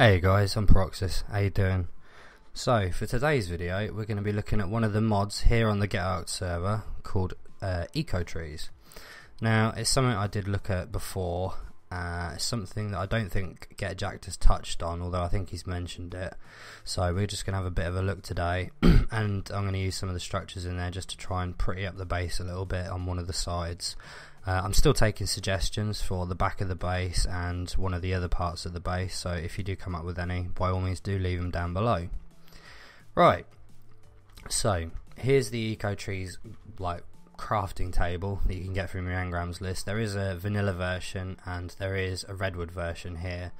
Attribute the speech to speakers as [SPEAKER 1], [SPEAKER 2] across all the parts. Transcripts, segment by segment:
[SPEAKER 1] Hey guys, I'm Peroxiss. How you doing? So for today's video we're going to be looking at one of the mods here on the GetARKed server called ECOTrees. Now it's something I did look at before. It's something that I don't think GetARKed has touched on, although I think he's mentioned it. So we're just going to have a bit of a look today and I'm going to use some of the structures in there just to try and pretty up the base a little bit on one of the sides. I'm still taking suggestions for the back of the base and one of the other parts of the base, so if you do come up with any, by all means do leave them down below. Right, so here's the ECOTrees like crafting table that you can get from your engrams list. There is a vanilla version and there is a redwood version here.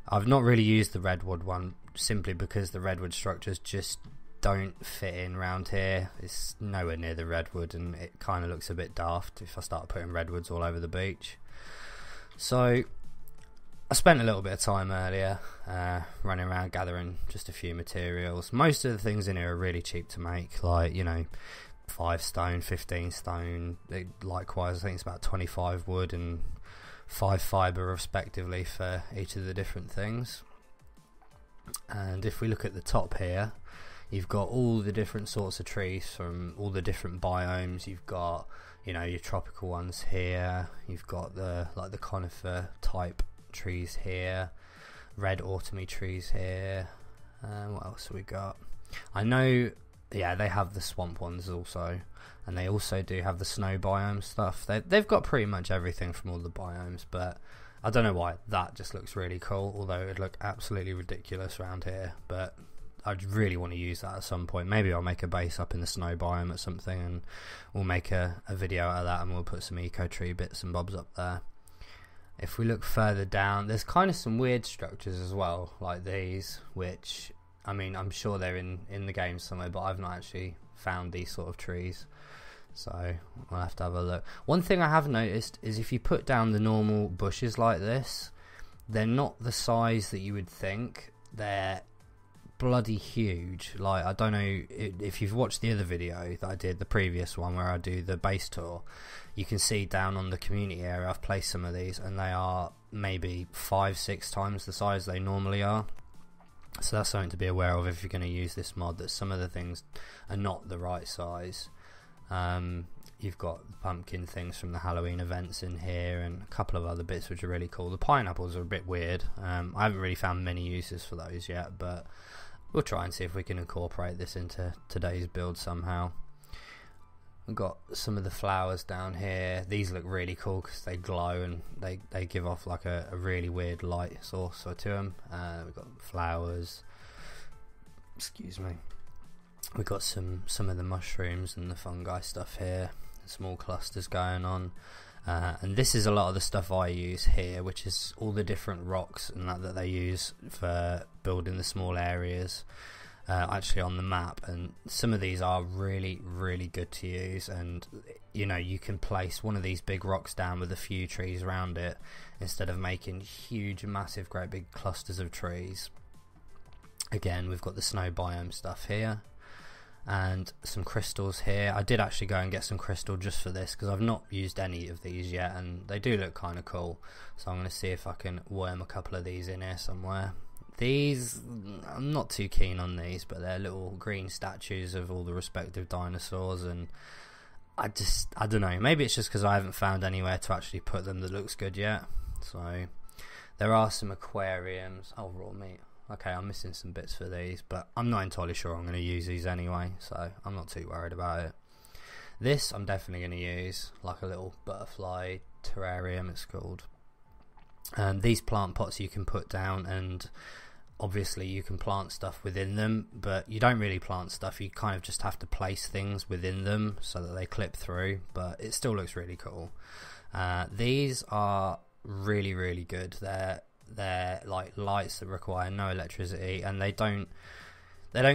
[SPEAKER 1] I've not really used the redwood one simply because the redwood structures just don't fit in around here. It's nowhere near the redwood and it kind of looks a bit daft if I start putting redwoods all over the beach. So I spent a little bit of time earlier running around gathering just a few materials. Most of the things in here are really cheap to make, like, you know, 5 stone, 15 stone. Likewise I think it's about 25 wood and 5 fibre respectively for each of the different things. And if we look at the top here, you've got all the different sorts of trees from all the different biomes. You've got, you know, your tropical ones here. You've got the like the conifer type trees here, red autumny trees here. What else have we got? I know, yeah, they have the swamp ones also, and they also do have the snow biome stuff. They've got pretty much everything from all the biomes, but I don't know why that just looks really cool. Although it'd look absolutely ridiculous around here, but I really want to use that at some point. Maybe I'll make a base up in the snow biome or something and we'll make a video out of that and we'll put some eco-tree bits and bobs up there. If we look further down, there's kind of some weird structures as well, like these, which, I mean, I'm sure they're in the game somewhere, but I've not actually found these sort of trees. So I'll have to have a look. One thing I have noticed is if you put down the normal bushes like this, they're not the size that you would think. They're bloody huge. Like, I don't know if you've watched the other video that I did, the previous one where I do the base tour, you can see down on the community area I've placed some of these and they are maybe 5-6 times the size they normally are. So that's something to be aware of if you're going to use this mod, that some of the things are not the right size. You've got pumpkin things from the Halloween events in here and a couple of other bits which are really cool. The pineapples are a bit weird. I haven't really found many uses for those yet, but we'll try and see if we can incorporate this into today's build somehow. We've got some of the flowers down here. These look really cool because they glow and they give off like a really weird light source to them. We've got flowers. Excuse me. We've got some of the mushrooms and the fungi stuff here. Small clusters going on. And this is a lot of the stuff I use here, which is all the different rocks and that they use for building the small areas actually on the map. And some of these are really, really good to use. And, you know, you can place one of these big rocks down with a few trees around it instead of making huge, massive, great big clusters of trees. Again, we've got the snow biome stuff here. And some crystals here. I did actually go and get some crystal just for this because I've not used any of these yet and they do look kind of cool, so I'm going to see if I can worm a couple of these in here somewhere. These, I'm not too keen on these, but they're little green statues of all the respective dinosaurs and I don't know, maybe it's just because I haven't found anywhere to actually put them that looks good yet. So there are some aquariums. Oh, raw meat. Okay, I'm missing some bits for these, but I'm not entirely sure I'm going to use these anyway, so I'm not too worried about it. This I'm definitely going to use, like a little butterfly terrarium it's called. And these plant pots you can put down and obviously you can plant stuff within them, but you don't really plant stuff, you kind of just have to place things within them so that they clip through, but it still looks really cool. These are really, really good. They're like lights that require no electricity and they don't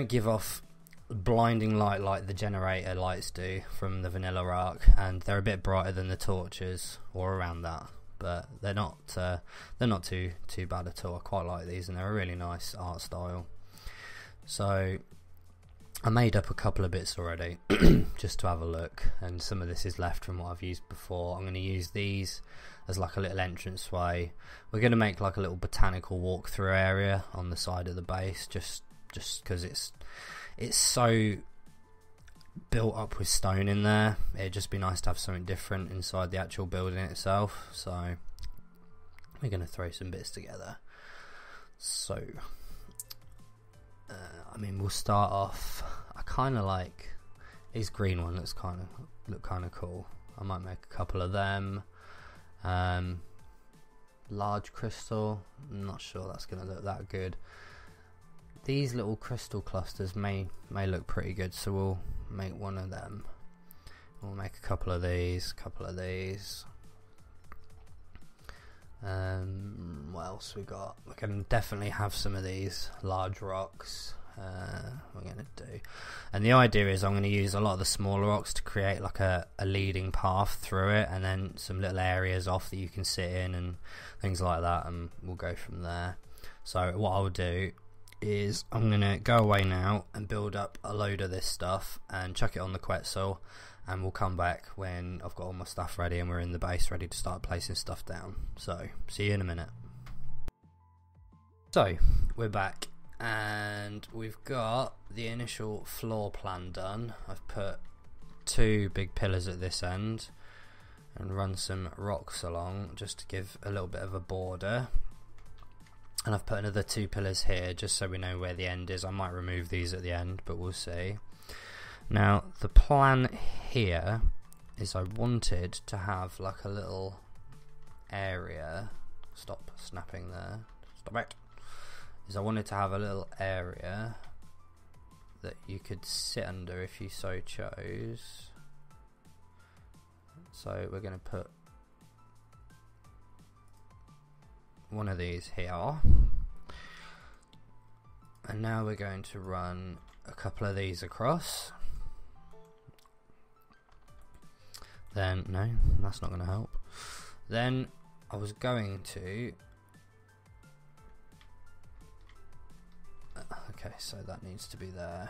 [SPEAKER 1] give off blinding light like the generator lights do from the vanilla arc, and they're a bit brighter than the torches or around that, but they're not too bad at all. I quite like these and they're a really nice art style. So I made up a couple of bits already just to have a look, and some of this is left from what I've used before. I'm going to use these as like a little entrance way. We're going to make like a little botanical walkthrough area on the side of the base, just because it's so built up with stone in there. It'd just be nice to have something different inside the actual building itself. So we're going to throw some bits together. So I mean, we'll start off. I kind of like this green one. That's look kind of cool. I might make a couple of them. Large crystal. I'm not sure that's going to look that good. These little crystal clusters may look pretty good, so we'll make one of them. We'll make a couple of these. What else we got? We can definitely have some of these large rocks. We're going to do, and the idea is I'm going to use a lot of the smaller rocks to create like a leading path through it, and then some little areas off that you can sit in and things like that, and we'll go from there. So what I'll do is I'm going to go away now and build up a load of this stuff and chuck it on the Quetzal, and we'll come back when I've got all my stuff ready and we're in the base ready to start placing stuff down. So see you in a minute. So we're back and we've got the initial floor plan done. I've put 2 big pillars at this end and run some rocks along just to give a little bit of a border, and I've put another 2 pillars here just so we know where the end is. I might remove these at the end, but we'll see. Now the plan here is I wanted to have like a little area. Stop snapping there. Stop it. I wanted to have a little area that you could sit under if you so chose. So we're going to put one of these here, and now we're going to run a couple of these across. Then no, that's not going to help. Then I was going to okay, so that needs to be there.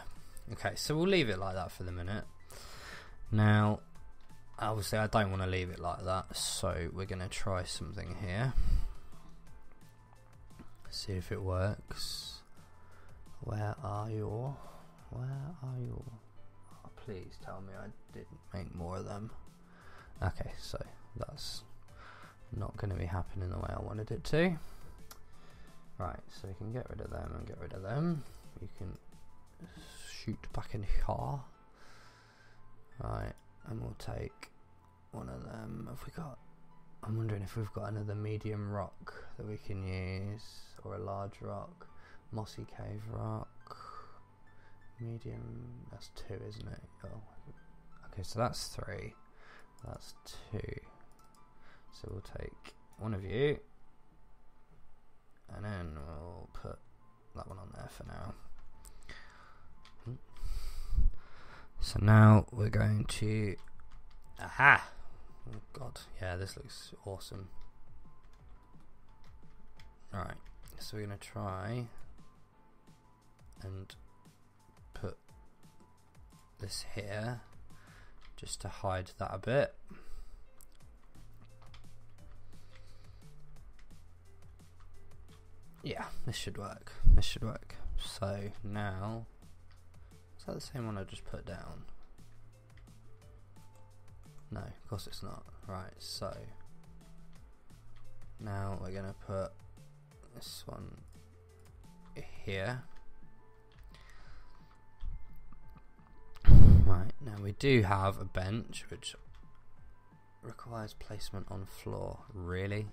[SPEAKER 1] Okay, so we'll leave it like that for the minute. Now obviously I don't want to leave it like that, so we're going to try something here. See if it works. Where are you? Where are you? Oh, please tell me I didn't make more of them. Okay, so that's not going to be happening the way I wanted it to. Right, so we can get rid of them and get rid of them. You can shoot back in here. Right, and we'll take one of them. Have we got? I'm wondering if we've got another medium rock that we can use, or a large rock. Mossy cave rock. Medium, that's 2, isn't it? Oh. Okay, so that's 3. That's 2. So we'll take one of you, and then we'll put that one on there for now. So now we're going to, aha! Oh god, yeah, this looks awesome. Alright, so we're going to try and put this here just to hide that a bit. Yeah, this should work. This should work. So now, is that the same one I just put down? No, of course it's not. Right, so now we're going to put this one here. Right, now we do have a bench which requires placement on floor. Really?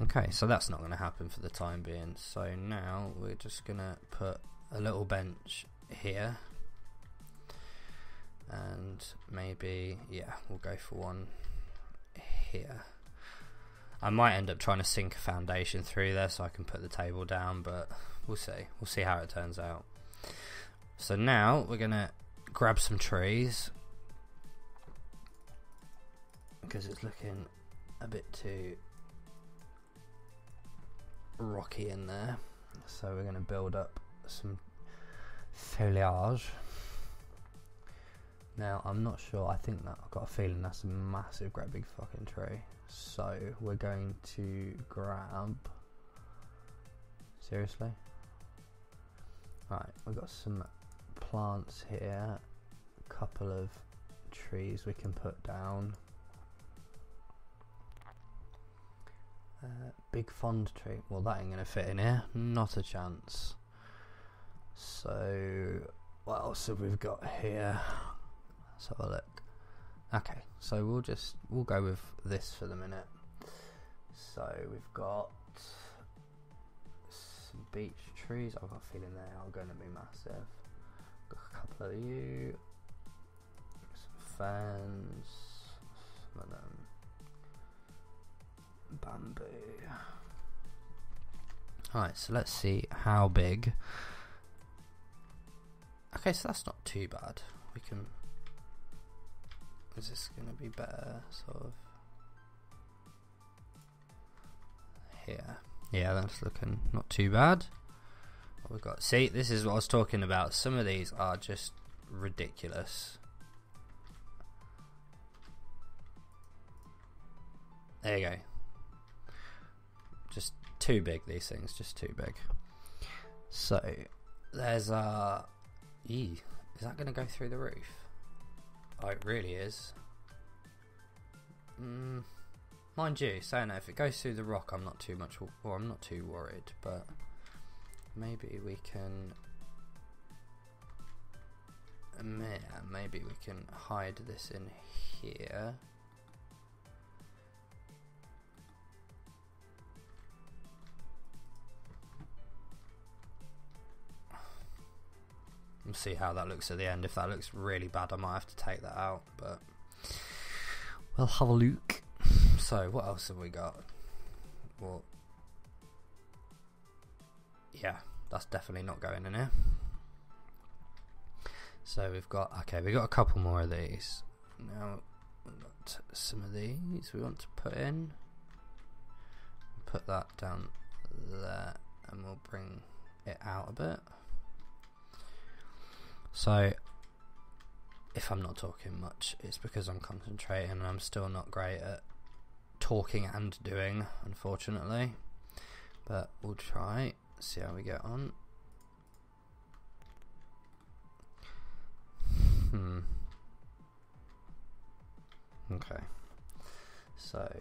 [SPEAKER 1] Okay, so that's not going to happen for the time being. So now we're just going to put a little bench here. And maybe, yeah, we'll go for one here. I might end up trying to sink a foundation through there so I can put the table down, but we'll see. We'll see how it turns out. So now we're going to grab some trees, because it's looking a bit too rocky in there. So we're going to build up some foliage. Now I'm not sure, I think that I've got a feeling that's a massive, great big fucking tree. So we're going to grab, seriously? Right, we've got some plants here, a couple of trees we can put down. Big fond tree, well that ain't gonna fit in here, not a chance. So what else have we got here? Let's have a look. Okay, so we'll go with this for the minute. So we've got some beech trees. I've got a feeling they are going to be massive. Got a couple of you, some ferns, some of them bamboo. Alright, so let's see how big. Okay, so that's not too bad. We can. Is this going to be better, sort of? Here. Yeah, that's looking not too bad. What we've got. See, this is what I was talking about. Some of these are just ridiculous. There you go. Just too big, these things. Just too big. So, there's a... is that going to go through the roof? Oh, it really is. Mind you, saying that, if it goes through the rock, I'm not too much, or I'm not too worried. But maybe we can. Maybe we can hide this in here. We'll see how that looks at the end. If that looks really bad, I might have to take that out, but we'll have a look. So what else have we got? Well, yeah, that's definitely not going in here. So we've got, okay, we've got a couple more of these. Now we've got some of these we want to put in. Put that down there and we'll bring it out a bit. So, if I'm not talking much, it's because I'm concentrating and I'm still not great at talking and doing, unfortunately. But we'll try, see how we get on. Okay. So,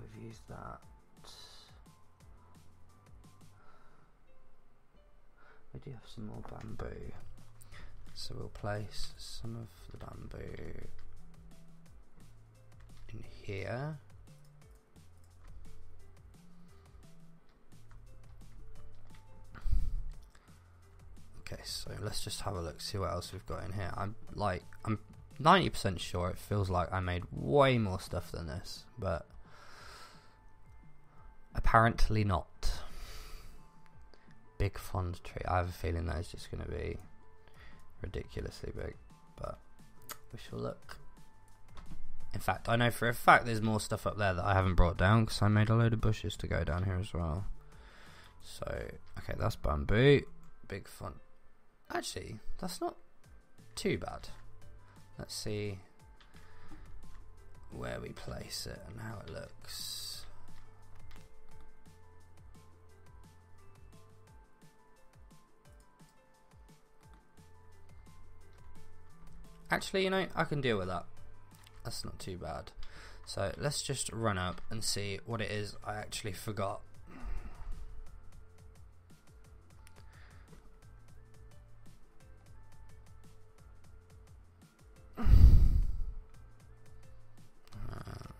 [SPEAKER 1] we've used that. We do have some more bamboo, so we'll place some of the bamboo in here. Okay, so let's just have a look, see what else we've got in here. I'm 90% sure it feels like I made way more stuff than this, but apparently not. Big fond tree. I have a feeling that is just going to be ridiculously big, but we shall look. In fact, I know for a fact there's more stuff up there that I haven't brought down because I made a load of bushes to go down here as well. So, okay, that's bamboo. Big fond. Actually, that's not too bad. Let's see where we place it and how it looks. Actually, you know, I can deal with that. That's not too bad. So let's just run up and see what it is I actually forgot.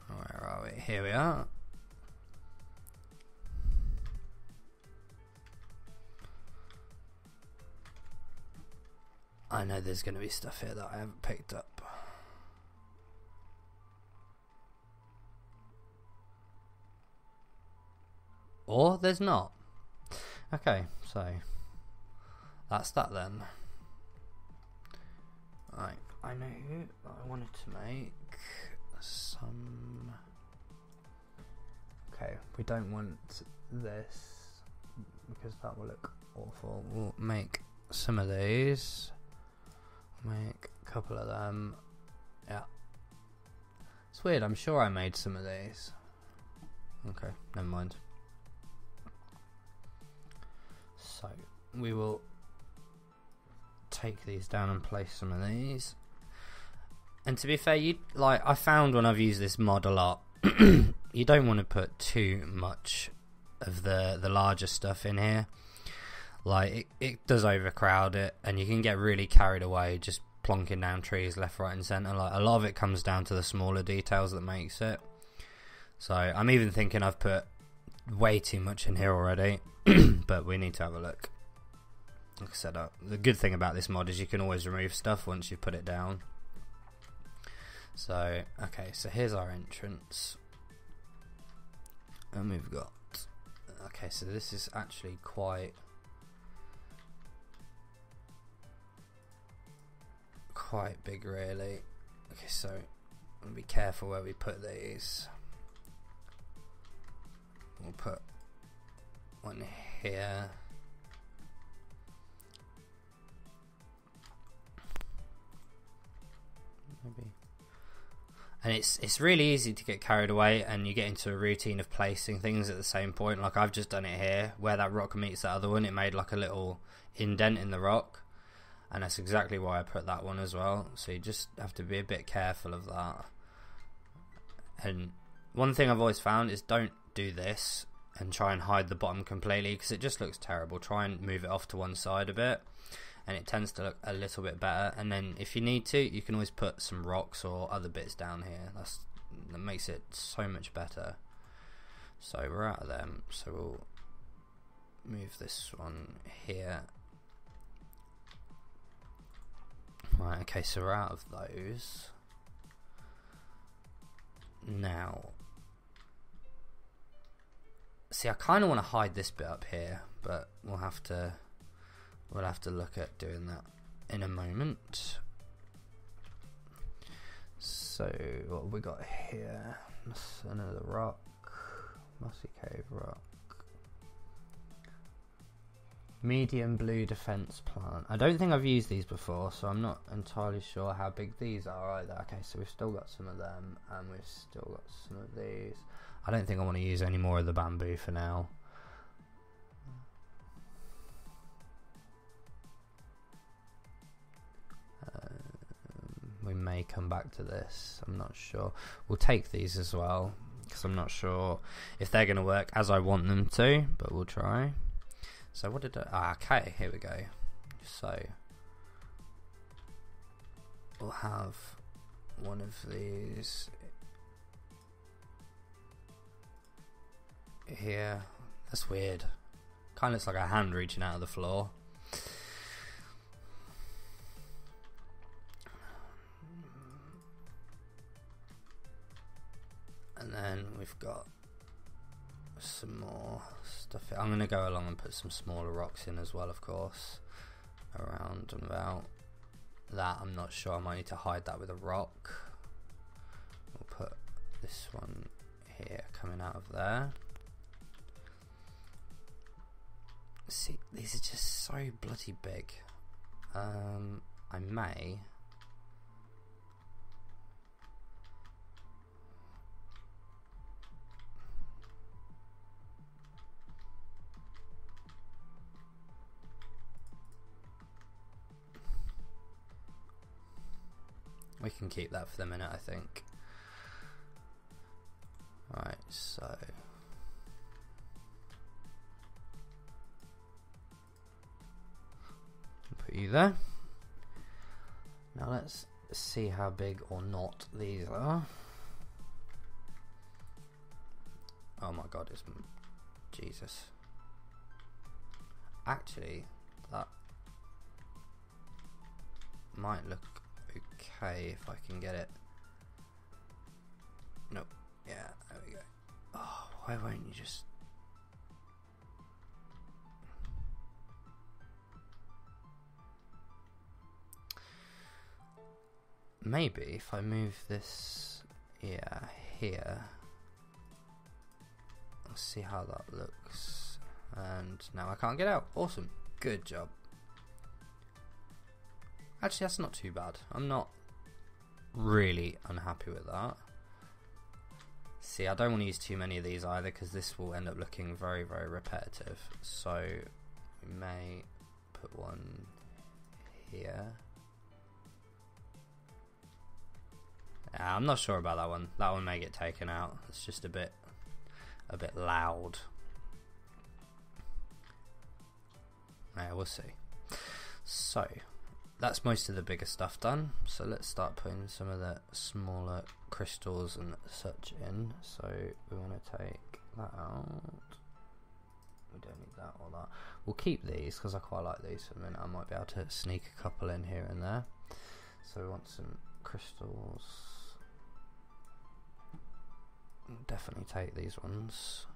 [SPEAKER 1] Where are we? Here we are. I know there's going to be stuff here that I haven't picked up. Or there's not. Okay, so that's that then. Right, I know I wanted to make some. Okay, we don't want this. because that will look awful. We'll make some of these. Make a couple of them. Yeah. It's weird, I'm sure I made some of these. Okay, never mind. So, we will take these down and place some of these. And to be fair, I found when I've used this mod a lot, you don't want to put too much of the larger stuff in here. Like, it does overcrowd it, and you can get really carried away just plonking down trees left, right and centre. Like, a lot of it comes down to the smaller details that makes it. So I'm even thinking I've put way too much in here already. But we need to have a look. Like I said, the good thing about this mod is you can always remove stuff once you put it down. So, okay, so here's our entrance. And we've got... Okay, so this is actually quite big, really. Okay, so we'll be careful where we put these. We'll put one here. Maybe. And it's really easy to get carried away, and you get into a routine of placing things at the same point. Like, I've just done it here where that rock meets that other one. It made like a little indent in the rock, and that's exactly why I put that one as well. So you just have to be a bit careful of that. And one thing I've always found is don't do this and try and hide the bottom completely, because it just looks terrible. Try and move it off to one side a bit, and it tends to look a little bit better. And then if you need to, you can always put some rocks or other bits down here. That makes it so much better. So we're out of them, so we'll move this one here. Right, okay, so we're out of those. Now, see, I kind of want to hide this bit up here, but we'll have to look at doing that in a moment. So what have we got here? Another rock, mossy cave rock, medium blue defense plant. I don't think I've used these before, so I'm not entirely sure how big these are either. Okay, so we've still got some of them, and we've still got some of these. I don't think I want to use any more of the bamboo for now. We may come back to this, I'm not sure. We'll take these as well, because I'm not sure if they're going to work as I want them to, but we'll try. So what did I... okay, here we go. So we'll have one of these here. That's weird. Kind of looks like a hand reaching out of the floor. And then we've got some more stuff here. I'm going to go along and put some smaller rocks in as well, of course, around and about that. I'm not sure, I might need to hide that with a rock. We'll put this one here coming out of there. See, these are just so bloody big. I may... we can keep that for the minute, I think. Right, so... put you there. Now let's see how big or not these are. Oh my god, it's... Jesus. Actually, that might look okay if I can get it. Nope. Yeah, there we go. Oh, why won't you just... maybe if I move this, yeah, here. Let's see how that looks. and now I can't get out. Awesome, good job. Actually, that's not too bad. I'm not really unhappy with that. See, I don't want to use too many of these either, because this will end up looking very, very repetitive. So we may put one here. I'm not sure about that one. That one may get taken out. It's just a bit loud. Yeah, we'll see. So that's most of the bigger stuff done. So let's start putting some of the smaller crystals and such in. So we want to take that out. We don't need that or that. We'll keep these because I quite like these for a minute. I might be able to sneak a couple in here and there. So we want some crystals. We'll definitely take these ones.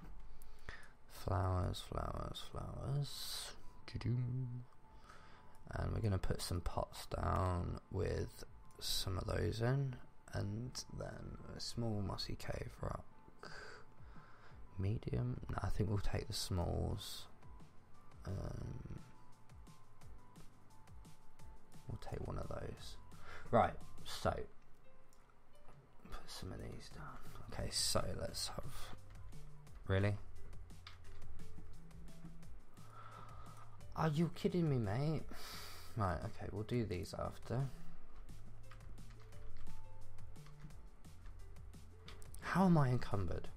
[SPEAKER 1] Flowers, flowers, flowers. And we're going to put some pots down with some of those in, and then a small mossy cave rock. Medium? No, I think we'll take the smalls. We'll take one of those. Right, so put some of these down. Okay, so let's have. Really? Are you kidding me, mate? Right, okay, we'll do these after. How am I encumbered?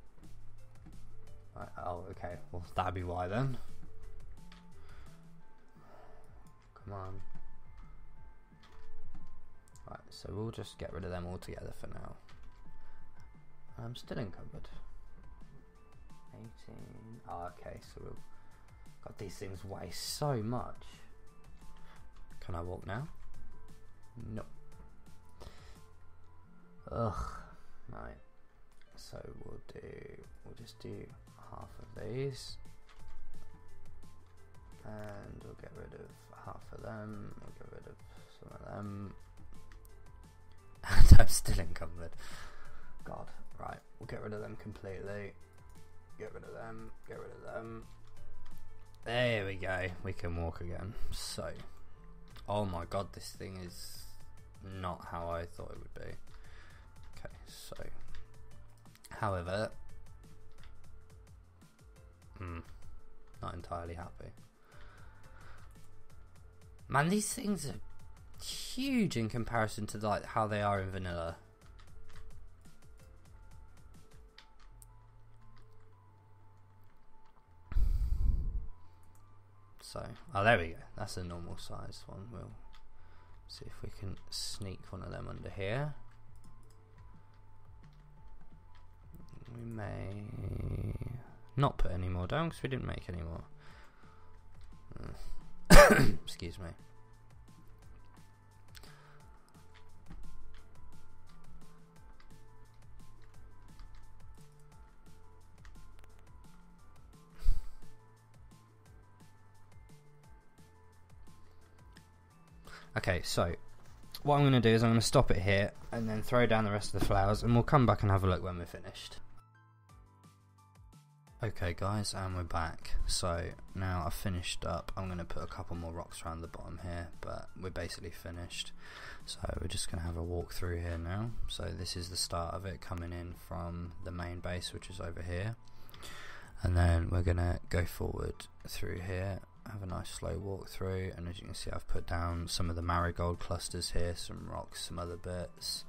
[SPEAKER 1] Right, oh, okay, well, that'd be why then. Come on. Right, so we'll just get rid of them altogether for now. I'm still encumbered. 18. Oh, okay, so we'll. God, these things weigh so much. Can I walk now? No. Ugh. Right. So we'll just do half of these. And we'll get rid of half of them. We'll get rid of some of them. And I'm still encumbered. God. Right. We'll get rid of them completely. Get rid of them. Get rid of them. There we go, we can walk again. So, oh my god, this thing is not how I thought it would be. Okay, so, however, not entirely happy. Man, these things are huge in comparison to like how they are in vanilla. So, oh, there we go. That's a normal sized one. We'll see if we can sneak one of them under here. We may not put any more down because we didn't make any more. Excuse me. Okay, so what I'm going to do is I'm going to stop it here and then throw down the rest of the flowers, and we'll come back and have a look when we're finished. Okay guys, and we're back. So now I've finished up. I'm going to put a couple more rocks around the bottom here, but we're basically finished. So we're just going to have a walk through here now. So this is the start of it, coming in from the main base, which is over here. And then we're going to go forward through here, have a nice slow walk through, and as you can see I've put down some of the marigold clusters here, some rocks, some other bits,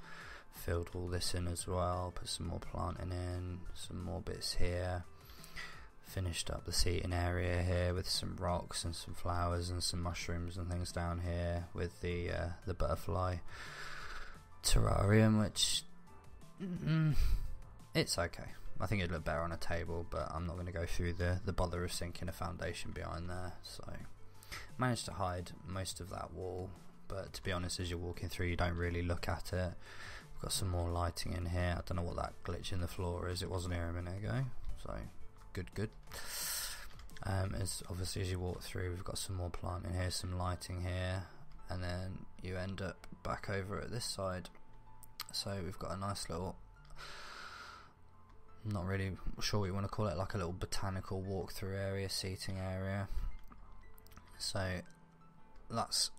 [SPEAKER 1] filled all this in as well, put some more planting in, some more bits here, finished up the seating area here with some rocks and some flowers and some mushrooms and things down here with the butterfly terrarium, which it's okay. I think it'd look better on a table, but I'm not going to go through the bother of sinking a foundation behind there. So managed to hide most of that wall, but to be honest, as you're walking through you don't really look at it. We've got some more lighting in here. I don't know what that glitch in the floor is. It wasn't here a minute ago, so good. As obviously as you walk through, we've got some more planting here, some lighting here, and then you end up back over at this side. So we've got a nice little not really sure what you want to call it, like a little botanical walkthrough area, seating area. So that's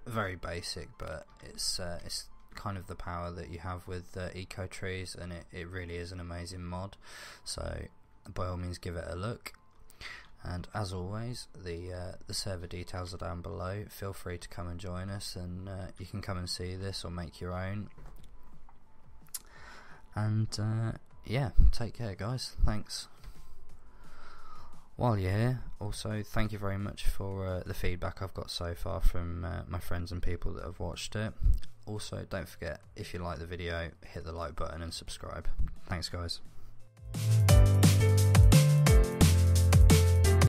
[SPEAKER 1] very basic, but it's kind of the power that you have with ECOTrees, and it really is an amazing mod. So by all means give it a look. And as always, the server details are down below. Feel free to come and join us, and you can come and see this or make your own. And yeah, take care guys, thanks. While you're here, also thank you very much for the feedback I've got so far from my friends and people that have watched it. Also, don't forget, if you like the video, hit the like button and subscribe. Thanks guys.